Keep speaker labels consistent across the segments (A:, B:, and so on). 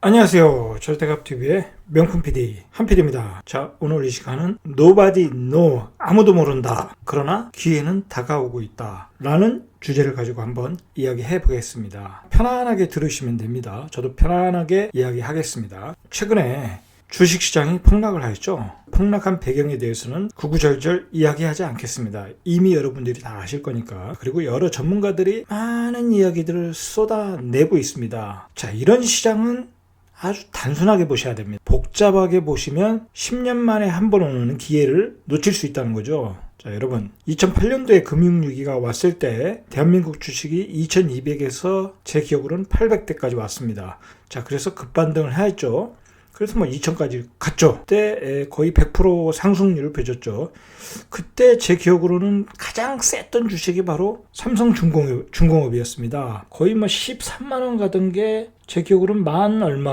A: 안녕하세요. 절대갑TV의 명품 PD 한PD입니다. 자, 오늘 이 시간은 Nobody know, 아무도 모른다. 그러나 기회는 다가오고 있다. 라는 주제를 가지고 한번 이야기해 보겠습니다. 편안하게 들으시면 됩니다. 저도 편안하게 이야기하겠습니다. 최근에 주식시장이 폭락을 하였죠. 폭락한 배경에 대해서는 구구절절 이야기하지 않겠습니다. 이미 여러분들이 다 아실 거니까. 그리고 여러 전문가들이 많은 이야기들을 쏟아내고 있습니다. 자, 이런 시장은 아주 단순하게 보셔야 됩니다. 복잡하게 보시면 10년 만에 한 번 오는 기회를 놓칠 수 있다는 거죠. 자, 여러분, 2008년도에 금융위기가 왔을 때 대한민국 주식이 2200에서 제 기억으로는 800대까지 왔습니다. 자, 그래서 급반등을 하였죠. 그래서 2000까지 갔죠. 그때 거의 100% 상승률을 빚었죠. 그때 제 기억으로는 가장 셌던 주식이 바로 삼성중공업이었습니다. 거의 13만원 가던 게 제 기억으로는 만 원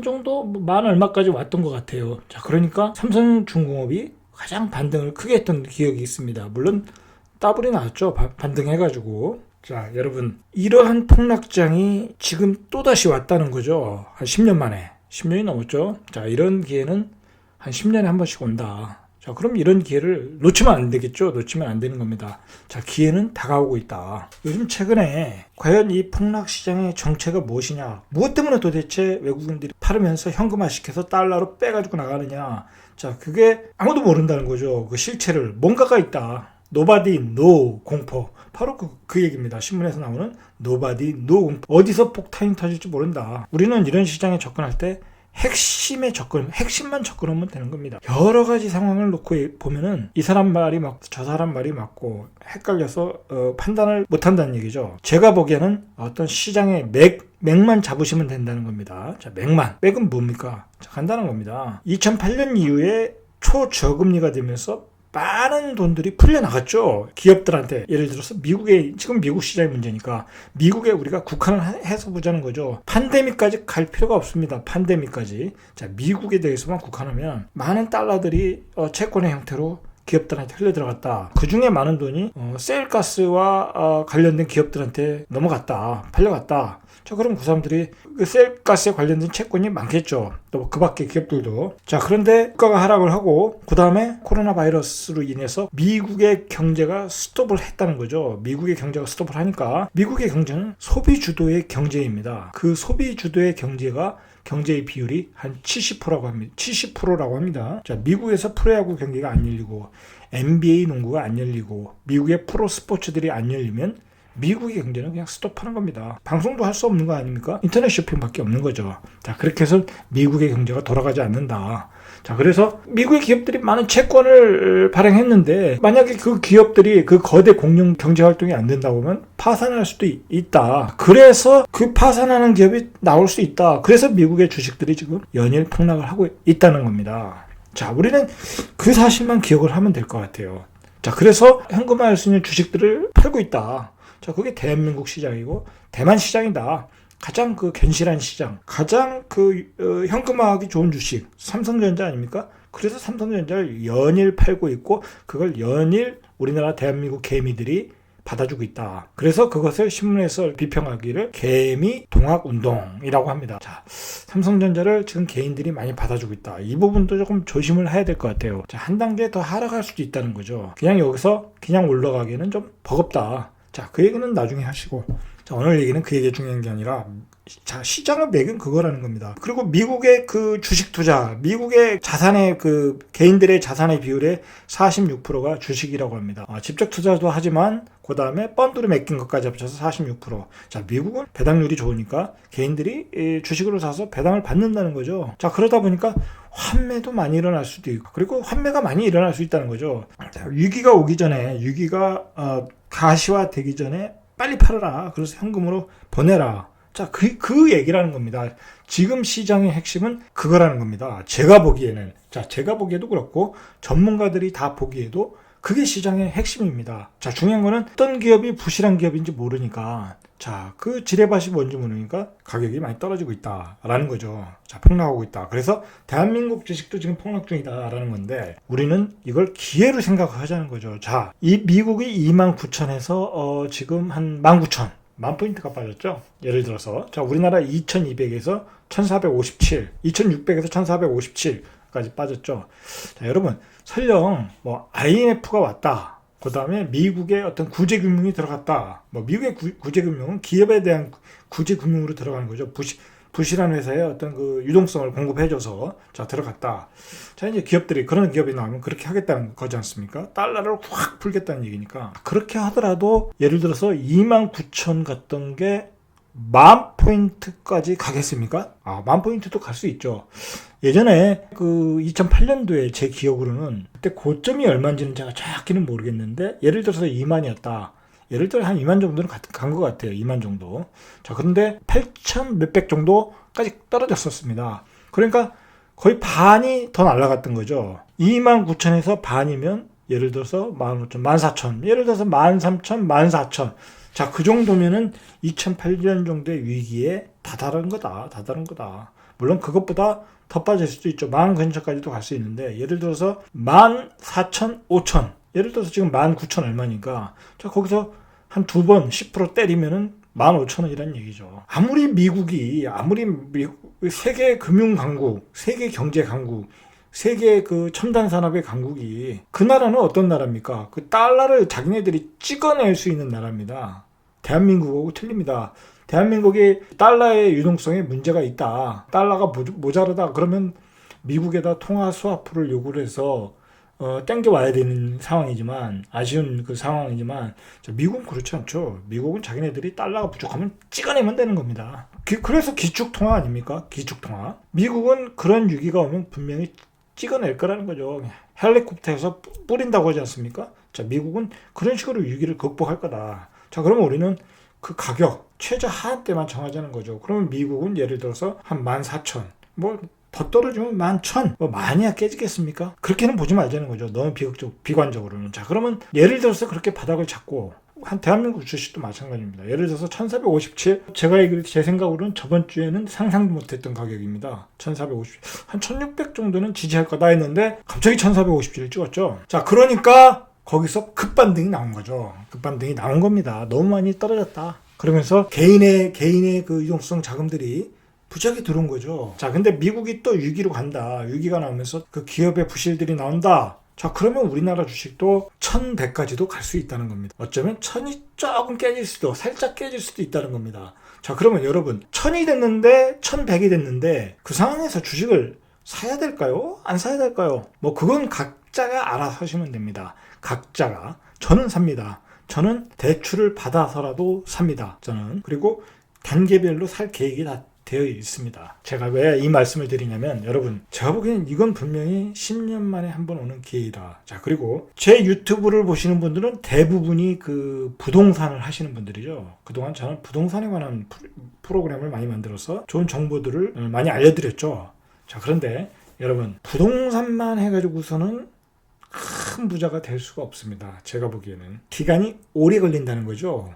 A: 정도, 만 얼마까지 왔던 것 같아요. 자, 그러니까 삼성중공업이 가장 반등을 크게 했던 기억이 있습니다. 물론 더블이 나왔죠. 반등해가지고. 자, 여러분, 이러한 폭락장이 지금 또다시 왔다는 거죠. 한 10년 만에. 10년이 넘었죠. 자, 이런 기회는 한 10년에 한 번씩 온다. 자, 그럼 이런 기회를 놓치면 안 되겠죠. 놓치면 안 되는 겁니다. 자, 기회는 다가오고 있다. 요즘 최근에 과연 이 폭락시장의 정체가 무엇이냐? 무엇 때문에 도대체 외국인들이 팔으면서 현금화시켜서 달러로 빼가지고 나가느냐? 자, 그게 아무도 모른다는 거죠. 그 실체를. 뭔가가 있다. Nobody know 공포. 바로 그 얘기입니다. 신문에서 나오는 Nobody know 공포. 어디서 폭탄이 터질지 모른다. 우리는 이런 시장에 접근할 때 핵심만 접근하면 되는 겁니다. 여러 가지 상황을 놓고 보면은 이 사람 말이 맞고 저 사람 말이 맞고 헷갈려서 판단을 못한다는 얘기죠. 제가 보기에는 어떤 시장의 맥만 잡으시면 된다는 겁니다. 자, 맥은 뭡니까? 자, 간단한 겁니다. 2008년 이후에 초저금리가 되면서 많은 돈들이 풀려나갔죠. 기업들한테. 예를 들어서 지금 미국 시장의 문제니까 미국에 우리가 국한을 해서 보자는 거죠. 팬데믹까지 갈 필요가 없습니다. 팬데믹까지. 자, 미국에 대해서만 국한하면 많은 달러들이 채권의 형태로 기업들한테 흘러들어갔다. 그 중에 많은 돈이 셀가스와 관련된 기업들한테 넘어갔다. 팔려갔다. 자, 그럼 그 사람들이 그 셀가스에 관련된 채권이 많겠죠. 또 그 밖에 기업들도. 자, 그런데 국가가 하락을 하고 그 다음에 코로나 바이러스로 인해서 미국의 경제가 스톱을 했다는 거죠. 미국의 경제가 스톱을 하니까 미국의 경제는 소비 주도의 경제입니다. 그 소비 주도의 경제가 경제의 비율이 한 70%라고 합니다. 70%라고 합니다. 자, 미국에서 프로야구 경기가 안 열리고 NBA 농구가 안 열리고 미국의 프로 스포츠들이 안 열리면 미국의 경제는 그냥 스톱하는 겁니다. 방송도 할 수 없는 거 아닙니까? 인터넷 쇼핑밖에 없는 거죠. 자, 그렇게 해서 미국의 경제가 돌아가지 않는다. 자, 그래서 미국의 기업들이 많은 채권을 발행했는데 만약에 그 기업들이 그 거대 공룡 경제 활동이 안 된다고 하면 파산할 수도 있다. 그래서 그 파산하는 기업이 나올 수 있다. 그래서 미국의 주식들이 지금 연일 폭락을 하고 있다는 겁니다. 자, 우리는 그 사실만 기억을 하면 될 것 같아요. 자, 그래서 현금화할 수 있는 주식들을 팔고 있다. 자, 그게 대한민국 시장이고 대만 시장이다. 가장 견실한 시장, 가장 현금화하기 좋은 주식, 삼성전자 아닙니까? 그래서 삼성전자를 연일 팔고 있고 그걸 연일 우리나라 대한민국 개미들이 받아주고 있다. 그래서 그것을 신문에서 비평하기를 개미 동학운동이라고 합니다. 자, 삼성전자를 지금 개인들이 많이 받아주고 있다. 이 부분도 조금 조심을 해야 될 것 같아요. 자, 한 단계 더 하락할 수도 있다는 거죠. 그냥 여기서 그냥 올라가기는 좀 버겁다. 자, 그 얘기는 나중에 하시고. 자, 오늘 얘기는 그 얘기가 중요한 게 아니라 자, 시장의 맥은 그거라는 겁니다. 그리고 미국의 그 주식 투자, 미국의 자산의 개인들의 자산의 비율의 46%가 주식이라고 합니다. 직접 투자도 하지만 그 다음에 펀드로 맡긴 것까지 합쳐서 46%. 자, 미국은 배당률이 좋으니까 개인들이 주식으로 사서 배당을 받는다는 거죠. 자, 그러다 보니까 환매도 많이 일어날 수도 있고, 그리고 환매가 많이 일어날 수 있다는 거죠. 자, 위기가 오기 전에, 위기가 가시화되기 전에 빨리 팔아라. 그래서 현금으로 보내라. 자, 그 얘기라는 겁니다. 지금 시장의 핵심은 그거라는 겁니다. 제가 보기에도 그렇고, 전문가들이 다 보기에도 그게 시장의 핵심입니다. 자, 중요한 거는 어떤 기업이 부실한 기업인지 모르니까, 자, 그 지뢰밭이 뭔지 모르니까 가격이 많이 떨어지고 있다라는 거죠. 자, 폭락하고 있다. 그래서 대한민국 주식도 지금 폭락 중이다라는 건데 우리는 이걸 기회로 생각하자는 거죠. 자, 이 미국이 29,000에서 지금 한 19,000. 10,000포인트가 빠졌죠. 예를 들어서 자, 우리나라 2200에서 1457, 2600에서 1457까지 빠졌죠. 자, 여러분 설령 뭐 IMF가 왔다, 그 다음에 미국의 어떤 구제금융이 들어갔다. 뭐 미국의 구제금융은 기업에 대한 구제금융으로 들어가는 거죠. 부실한 회사에 어떤 그 유동성을 공급해줘서 자 들어갔다. 자 이제 기업들이 그런 기업이 나오면 그렇게 하겠다는 거지 않습니까? 달러를 확 풀겠다는 얘기니까. 그렇게 하더라도 예를 들어서 29,000 갔던 게 10,000포인트까지 가겠습니까? 10,000포인트도 갈 수 있죠. 예전에 그 2008년도에 제 기억으로는 그때 고점이 얼마인지는 제가 정확히는 모르겠는데 예를 들어서 2만이었다. 예를 들어 한 2만 정도는 간 것 같아요. 2만 정도. 자, 그런데 8천 몇백 정도까지 떨어졌었습니다. 그러니까 거의 반이 더 날아갔던 거죠. 29,000에서 반이면 예를 들어서 15,000, 14,000, 예를 들어서 13,000, 14,000. 자, 그 정도면은 2008년 정도의 위기에 다다른 거다. 물론 그것보다 더 빠질 수도 있죠. 10,000 근처까지도 갈 수 있는데 예를 들어서 14,000, 5,000. 예를 들어서 지금 19,000 얼마니까 자 거기서 한 두 번 10% 때리면은 15,000원이라는 얘기죠. 아무리 세계 금융 강국, 세계 경제 강국, 세계 그 첨단 산업의 강국이 그 나라는 어떤 나라입니까? 그 달러를 자기네들이 찍어낼 수 있는 나라입니다. 대한민국하고 틀립니다. 대한민국이 달러의 유동성에 문제가 있다. 달러가 모자르다. 그러면 미국에다 통화 스와프를 요구를 해서 땡겨와야 되는 상황이지만, 아쉬운 그 상황이지만, 미국은 그렇지 않죠. 미국은 자기네들이 달러가 부족하면 찍어내면 되는 겁니다. 그래서 기축통화 아닙니까? 기축통화. 미국은 그런 위기가 오면 분명히 찍어낼 거라는 거죠. 헬리콥터에서 뿌린다고 하지 않습니까? 자, 미국은 그런 식으로 위기를 극복할 거다. 자, 그러면 우리는 그 가격, 최저 하한대만 정하자는 거죠. 그러면 미국은 예를 들어서 한 14,000, 더 떨어지면 11,000. 많이야 깨지겠습니까? 그렇게는 보지 말자는 거죠. 너무 비관적으로는. 자, 그러면 예를 들어서 그렇게 바닥을 잡고 한 대한민국 주식도 마찬가지입니다. 예를 들어서 1457. 제가 제 생각으로는 저번 주에는 상상도 못했던 가격입니다. 1457. 한 1600 정도는 지지할 거다 했는데 갑자기 1457을 찍었죠. 자, 그러니까 거기서 급반등이 나온 거죠. 급반등이 나온 겁니다. 너무 많이 떨어졌다. 그러면서 개인의 그 유동성 자금들이 부작이 들어온 거죠. 자, 근데 미국이 또 위기로 간다. 위기가 나오면서 그 기업의 부실들이 나온다. 자, 그러면 우리나라 주식도 1,100까지도 갈 수 있다는 겁니다. 어쩌면 1,000이 조금 살짝 깨질 수도 있다는 겁니다. 자, 그러면 여러분, 1,000이 됐는데, 1,100이 됐는데, 그 상황에서 주식을 사야 될까요? 안 사야 될까요? 그건 각자가 알아서 하시면 됩니다. 각자가. 저는 삽니다. 저는 대출을 받아서라도 삽니다. 저는. 그리고 단계별로 살 계획이 다 되어 있습니다. 제가 왜 이 말씀을 드리냐면 여러분 제가 보기에는 이건 분명히 10년 만에 한 번 오는 기회다. 자, 그리고 제 유튜브를 보시는 분들은 대부분이 그 부동산을 하시는 분들이죠. 그동안 저는 부동산에 관한 프로그램을 많이 만들어서 좋은 정보들을 많이 알려드렸죠. 자, 그런데 여러분 부동산만 해가지고서는 큰 부자가 될 수가 없습니다. 제가 보기에는 기간이 오래 걸린다는 거죠.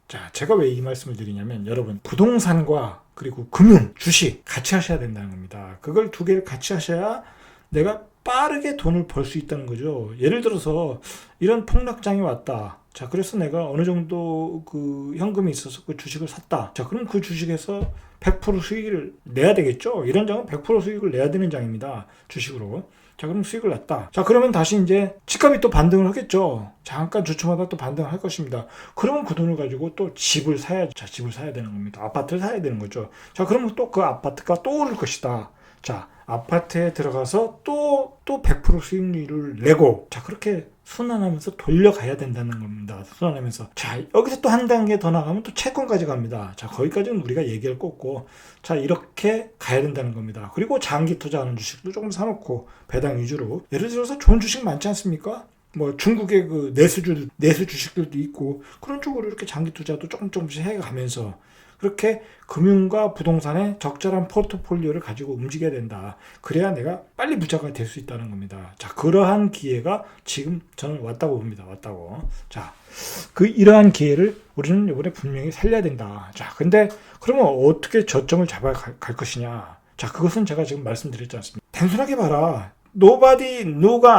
A: 자, 제가 왜 이 말씀을 드리냐면 여러분 부동산과 그리고 금융, 주식 같이 하셔야 된다는 겁니다. 그걸 두 개를 같이 하셔야 내가 빠르게 돈을 벌 수 있다는 거죠. 예를 들어서 이런 폭락장이 왔다. 자, 그래서 내가 어느 정도 그 현금이 있어서 그 주식을 샀다. 자, 그럼 그 주식에서 100% 수익을 내야 되겠죠. 이런 장은 100% 수익을 내야 되는 장입니다. 주식으로. 자, 그럼 수익을 냈다. 자, 그러면 다시 이제 집값이 또 반등을 하겠죠. 잠깐 주초마다 또 반등을 할 것입니다. 그러면 그 돈을 가지고 또 집을 사야 되는 겁니다. 아파트를 사야 되는 거죠. 자, 그러면 또 그 아파트가 또 오를 것이다. 자, 아파트에 들어가서 또 100% 수익률을 내고, 자, 그렇게 순환하면서 돌려가야 된다는 겁니다. 순환하면서. 자, 여기서 또 한 단계 더 나가면 또 채권까지 갑니다. 자, 거기까지는 우리가 얘기할 거 없고, 자, 이렇게 가야 된다는 겁니다. 그리고 장기 투자하는 주식도 조금 사놓고, 배당 위주로. 예를 들어서 좋은 주식 많지 않습니까? 중국의 그 내수 주식들도 있고, 그런 쪽으로 이렇게 장기 투자도 조금씩 해가면서, 그렇게 금융과 부동산의 적절한 포트폴리오를 가지고 움직여야 된다. 그래야 내가 빨리 부자가 될 수 있다는 겁니다. 자, 그러한 기회가 지금 저는 왔다고 봅니다. 자, 이러한 기회를 우리는 이번에 분명히 살려야 된다. 자, 근데 그러면 어떻게 저점을 잡아 갈 것이냐? 자, 그것은 제가 지금 말씀드렸지 않습니까? 단순하게 봐라. 노가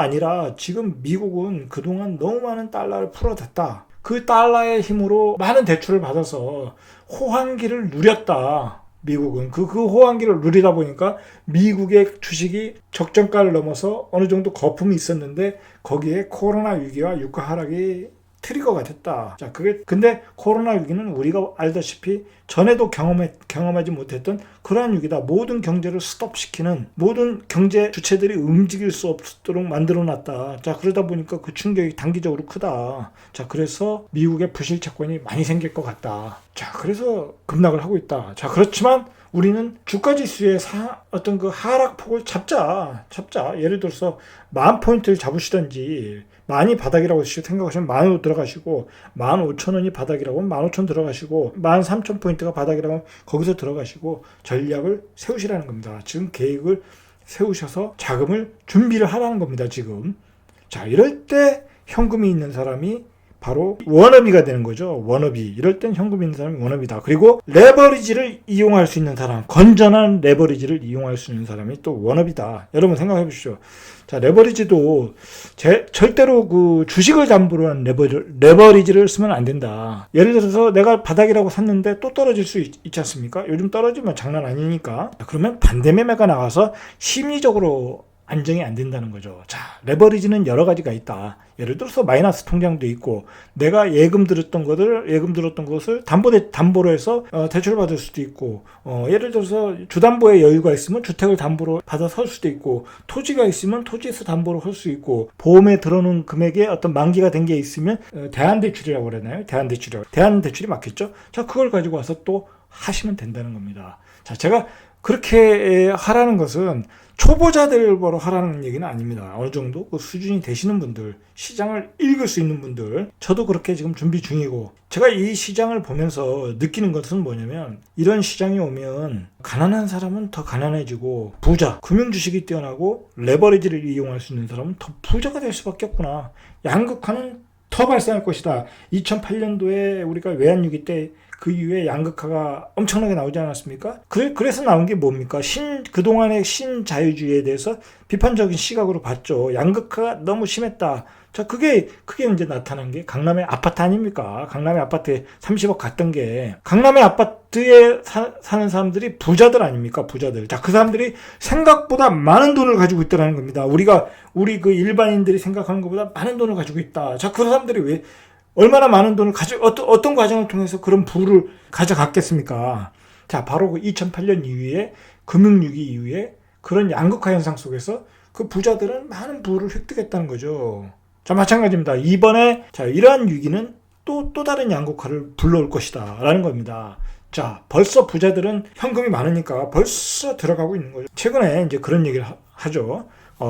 A: 아니라 지금 미국은 그동안 너무 많은 달러를 풀어댔다. 그 달러의 힘으로 많은 대출을 받아서 호황기를 누렸다. 미국은 그 호황기를 누리다 보니까 미국의 주식이 적정가를 넘어서 어느 정도 거품이 있었는데 거기에 코로나 위기와 유가 하락이 트리거가 됐다. 자, 근데 코로나 위기는 우리가 알다시피 전에도 경험하지 못했던 그러한 위기다. 모든 경제를 스톱시키는, 모든 경제 주체들이 움직일 수 없도록 만들어 놨다. 자, 그러다 보니까 그 충격이 단기적으로 크다. 자, 그래서 미국의 부실 채권이 많이 생길 것 같다. 자, 그래서 급락을 하고 있다. 자, 그렇지만 우리는 주가 지수의 어떤 그 하락폭을 잡자. 예를 들어서 10,000포인트를 잡으시던지, 만이 바닥이라고 생각하시면 10,000원 들어가시고, 15,000원이 바닥이라고 하면 15,000원 들어가시고, 13,000포인트가 바닥이라고 하면 거기서 들어가시고 전략을 세우시라는 겁니다. 지금 계획을 세우셔서 자금을 준비를 하라는 겁니다. 지금. 자, 이럴 때 현금이 있는 사람이 바로 워너비가 되는 거죠. 워너비. 이럴 땐 현금 있는 사람이 워너비다. 그리고 레버리지를 이용할 수 있는 사람, 건전한 레버리지를 이용할 수 있는 사람이 또 워너비다. 여러분 생각해 보십시오. 자, 레버리지도 절대로 그 주식을 담보로 한 레버리지를 쓰면 안 된다. 예를 들어서 내가 바닥이라고 샀는데 또 떨어질 수 있지 않습니까? 요즘 떨어지면 장난 아니니까. 그러면 반대 매매가 나가서 심리적으로 안정이 안 된다는 거죠. 자, 레버리지는 여러 가지가 있다. 예를 들어서 마이너스 통장도 있고, 내가 예금 들었던 것을 담보로 해서 대출 받을 수도 있고, 예를 들어서 주담보에 여유가 있으면 주택을 담보로 받아 살 수도 있고, 토지가 있으면 토지에서 담보로 할 수 있고, 보험에 들어놓은 금액에 어떤 만기가 된 게 있으면 대안대출이라고 그러나요? 대안대출이 맞겠죠? 자, 그걸 가지고 와서 또 하시면 된다는 겁니다. 자, 제가 그렇게 하라는 것은 초보자들보러 하라는 얘기는 아닙니다. 어느 정도 그 수준이 되시는 분들, 시장을 읽을 수 있는 분들, 저도 그렇게 지금 준비 중이고, 제가 이 시장을 보면서 느끼는 것은 뭐냐면, 이런 시장이 오면 가난한 사람은 더 가난해지고, 금융주식이 뛰어나고 레버리지를 이용할 수 있는 사람은 더 부자가 될 수밖에 없구나. 양극화는 더 발생할 것이다. 2008년도에 우리가 외환위기 때 그 이후에 양극화가 엄청나게 나오지 않았습니까? 그래서 나온 게 뭡니까? 그동안의 신자유주의에 대해서 비판적인 시각으로 봤죠. 양극화가 너무 심했다. 자, 그게 이제 나타난 게 강남의 아파트 아닙니까? 강남의 아파트에 30억 갔던 게, 강남의 아파트에 사는 사람들이 부자들 아닙니까? 부자들. 자, 그 사람들이 생각보다 많은 돈을 가지고 있다는 겁니다. 우리 그 일반인들이 생각하는 것보다 많은 돈을 가지고 있다. 자, 그 사람들이 얼마나 많은 돈을 어떤 과정을 통해서 그런 부를 가져갔겠습니까? 자, 바로 그 2008년 이후에, 금융위기 이후에 그런 양극화 현상 속에서 그 부자들은 많은 부를 획득했다는 거죠. 자, 마찬가지입니다. 이번에, 자, 이러한 위기는 또 다른 양극화를 불러올 것이다. 라는 겁니다. 자, 벌써 부자들은 현금이 많으니까 벌써 들어가고 있는 거죠. 최근에 이제 그런 얘기를 하죠.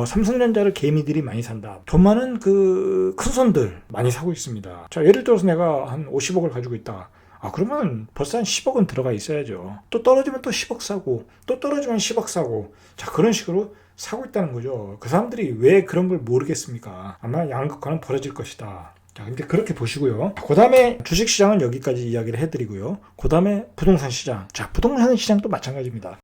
A: 삼성전자를 개미들이 많이 산다. 돈 많은 그 큰 손들 많이 사고 있습니다. 자, 예를 들어서 내가 한 50억을 가지고 있다. 그러면 벌써 한 10억은 들어가 있어야죠. 또 떨어지면 또 10억 사고, 또 떨어지면 10억 사고. 자, 그런 식으로 사고 있다는 거죠. 그 사람들이 왜 그런 걸 모르겠습니까? 아마 양극화는 벌어질 것이다. 자, 근데 그렇게 보시고요. 그 다음에 주식시장은 여기까지 이야기를 해드리고요. 그 다음에 부동산 시장. 자, 부동산 시장도 마찬가지입니다.